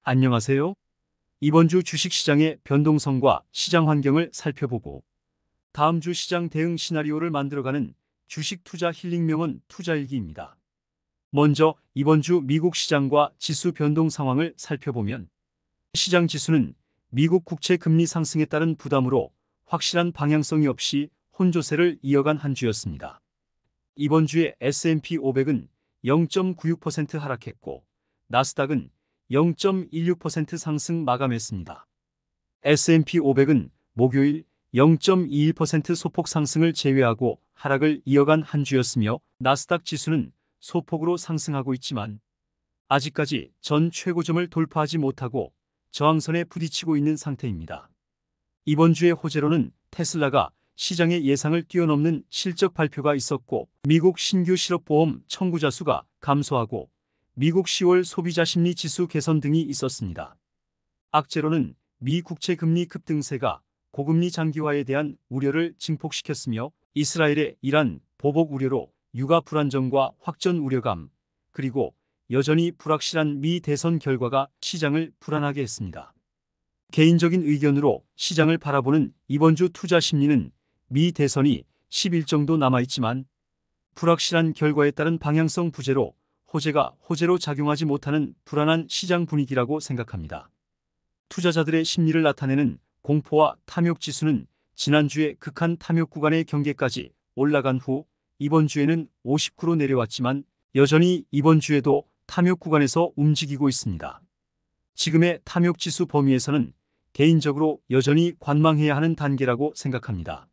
안녕하세요. 이번 주 주식시장의 변동성과 시장 환경을 살펴보고 다음 주 시장 대응 시나리오를 만들어가는 주식 투자 힐링 명언 투자일기입니다. 먼저 이번 주 미국 시장과 지수 변동 상황을 살펴보면 시장 지수는 미국 국채 금리 상승에 따른 부담으로 확실한 방향성이 없이 혼조세를 이어간 한 주였습니다. 이번 주에 S&P 500은 0.96% 하락했고 나스닥은 0.16% 상승 마감했습니다. S&P 500은 목요일 0.21% 소폭 상승을 제외하고 하락을 이어간 한 주였으며 나스닥 지수는 소폭으로 상승하고 있지만 아직까지 전 최고점을 돌파하지 못하고 저항선에 부딪히고 있는 상태입니다. 이번 주의 호재로는 테슬라가 시장의 예상을 뛰어넘는 실적 발표가 있었고 미국 신규 실업보험 청구자 수가 감소하고 미국 10월 소비자 심리 지수 개선 등이 있었습니다. 악재로는 미 국채 금리 급등세가 고금리 장기화에 대한 우려를 증폭시켰으며 이스라엘의 이란 보복 우려로 육아 불안정과 확전 우려감 그리고 여전히 불확실한 미 대선 결과가 시장을 불안하게 했습니다. 개인적인 의견으로 시장을 바라보는 이번 주 투자 심리는 미 대선이 10일 정도 남아있지만 불확실한 결과에 따른 방향성 부재로 호재가 호재로 작용하지 못하는 불안한 시장 분위기라고 생각합니다. 투자자들의 심리를 나타내는 공포와 탐욕 지수는 지난주에 극한 탐욕 구간의 경계까지 올라간 후 이번 주에는 59로 내려왔지만 여전히 이번 주에도 탐욕 구간에서 움직이고 있습니다. 지금의 탐욕 지수 범위에서는 개인적으로 여전히 관망해야 하는 단계라고 생각합니다.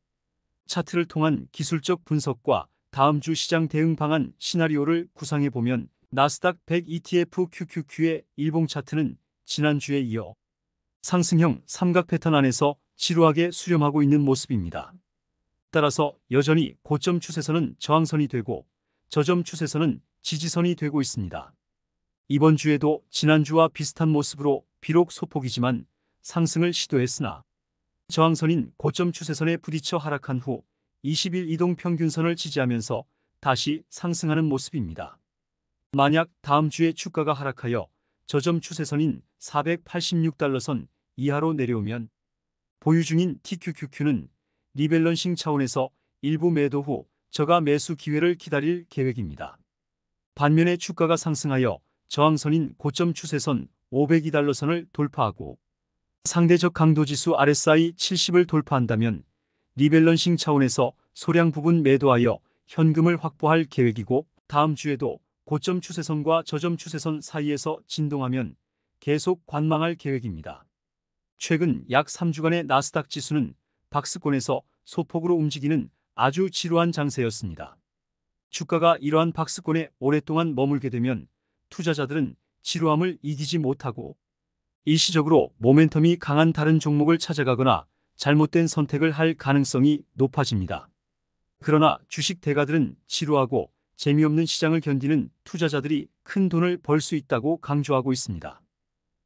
차트를 통한 기술적 분석과 다음 주 시장 대응 방안 시나리오를 구상해 보면 나스닥 100 ETF QQQ의 일봉 차트는 지난주에 이어 상승형 삼각 패턴 안에서 지루하게 수렴하고 있는 모습입니다. 따라서 여전히 고점 추세선은 저항선이 되고 저점 추세선은 지지선이 되고 있습니다. 이번 주에도 지난주와 비슷한 모습으로 비록 소폭이지만 상승을 시도했으나 저항선인 고점 추세선에 부딪혀 하락한 후 20일 이동 평균선을 지지하면서 다시 상승하는 모습입니다. 만약 다음 주에 주가가 하락하여 저점 추세선인 486달러선 이하로 내려오면 보유 중인 TQQQ는 리밸런싱 차원에서 일부 매도 후 저가 매수 기회를 기다릴 계획입니다. 반면에 주가가 상승하여 저항선인 고점 추세선 502달러선을 돌파하고 상대적 강도지수 RSI 70을 돌파한다면 리밸런싱 차원에서 소량 부분 매도하여 현금을 확보할 계획이고 다음 주에도 고점 추세선과 저점 추세선 사이에서 진동하면 계속 관망할 계획입니다. 최근 약 3주간의 나스닥 지수는 박스권에서 소폭으로 움직이는 아주 지루한 장세였습니다. 주가가 이러한 박스권에 오랫동안 머물게 되면 투자자들은 지루함을 이기지 못하고 일시적으로 모멘텀이 강한 다른 종목을 찾아가거나 잘못된 선택을 할 가능성이 높아집니다. 그러나 주식 대가들은 지루하고 재미없는 시장을 견디는 투자자들이 큰 돈을 벌 수 있다고 강조하고 있습니다.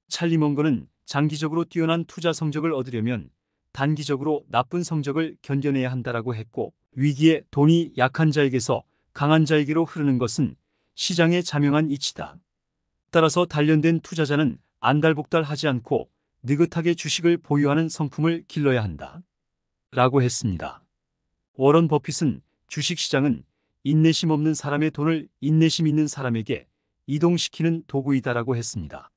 찰리 먼거는 장기적으로 뛰어난 투자 성적을 얻으려면 단기적으로 나쁜 성적을 견뎌내야 한다라고 했고 위기에 돈이 약한 자에게서 강한 자에게로 흐르는 것은 시장의 자명한 이치다. 따라서 단련된 투자자는 안달복달하지 않고 느긋하게 주식을 보유하는 성품을 길러야 한다. 라고 했습니다. 워런 버핏은 주식시장은 인내심 없는 사람의 돈을 인내심 있는 사람에게 이동시키는 도구이다라고 했습니다.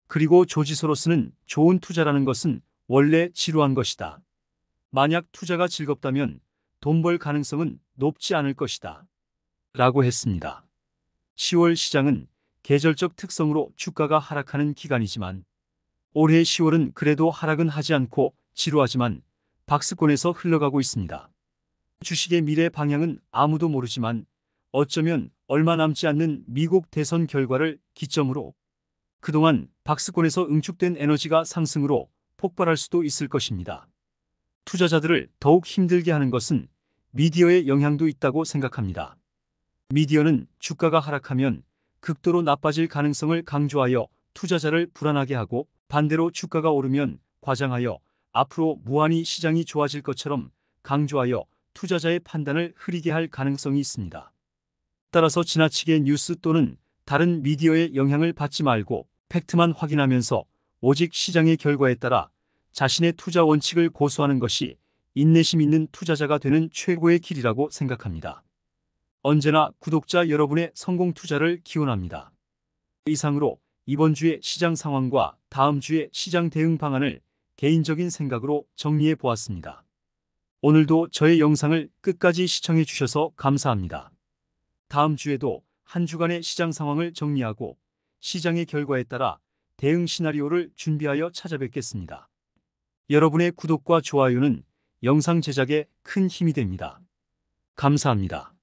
그리고 조지 소로스는 좋은 투자라는 것은 원래 지루한 것이다. 만약 투자가 즐겁다면 돈 벌 가능성은 높지 않을 것이다. 라고 했습니다. 10월 시장은 계절적 특성으로 주가가 하락하는 기간이지만 올해 10월은 그래도 하락은 하지 않고 지루하지만 박스권에서 흘러가고 있습니다. 주식의 미래 방향은 아무도 모르지만 어쩌면 얼마 남지 않는 미국 대선 결과를 기점으로 그동안 박스권에서 응축된 에너지가 상승으로 폭발할 수도 있을 것입니다. 투자자들을 더욱 힘들게 하는 것은 미디어의 영향도 있다고 생각합니다. 미디어는 주가가 하락하면 극도로 나빠질 가능성을 강조하여 투자자를 불안하게 하고 반대로 주가가 오르면 과장하여 앞으로 무한히 시장이 좋아질 것처럼 강조하여 투자자의 판단을 흐리게 할 가능성이 있습니다. 따라서 지나치게 뉴스 또는 다른 미디어의 영향을 받지 말고 팩트만 확인하면서 오직 시장의 결과에 따라 자신의 투자 원칙을 고수하는 것이 인내심 있는 투자자가 되는 최고의 길이라고 생각합니다. 언제나 구독자 여러분의 성공 투자를 기원합니다. 이상으로 이번 주의 시장 상황과 다음 주의 시장 대응 방안을 개인적인 생각으로 정리해 보았습니다. 오늘도 저의 영상을 끝까지 시청해 주셔서 감사합니다. 다음 주에도 한 주간의 시장 상황을 정리하고 시장의 결과에 따라 대응 시나리오를 준비하여 찾아뵙겠습니다. 여러분의 구독과 좋아요는 영상 제작에 큰 힘이 됩니다. 감사합니다.